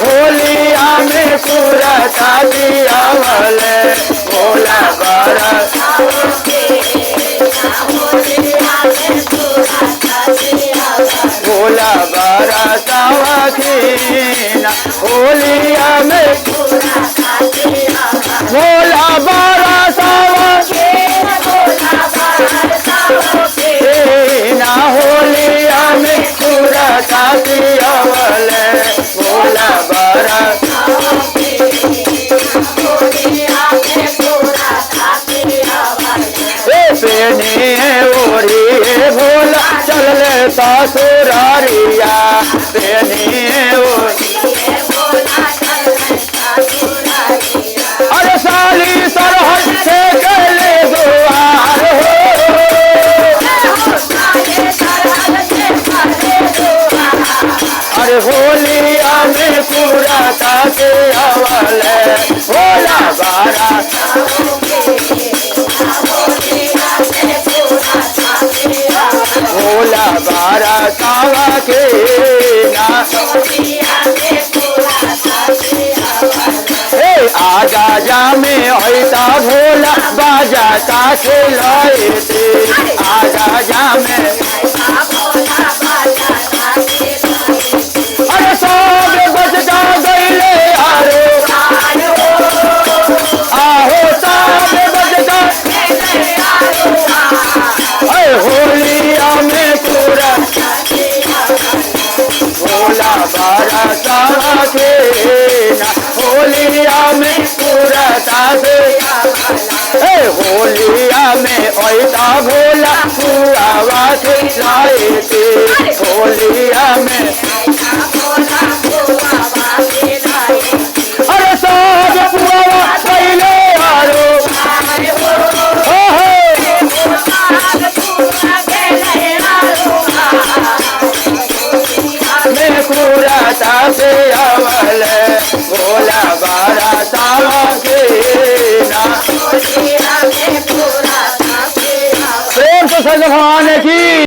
होलिया में पूरा दिया वाले भोला बारा भोला बारा सावखीना होलिया में भोला बारा सावखीना होलिया में पूरा दिया वाले भोला बारा ओरी भोला चल ससुरारिया अरे साली सरहद से गले दुआर हो अरे होलिया में पूरा के अवले भोला बारा भोला बारा सावखीना आजा जा में होता भोला बाजा का खिलाए थे आजा जा में अरे सब बजदा गईले आरो आहो सब बजदा होलिया में पूरा भोला बारा सावखीना होलिया में पूरा होलिया में ऐसा भोला पूरा खिलाए थे होलिया में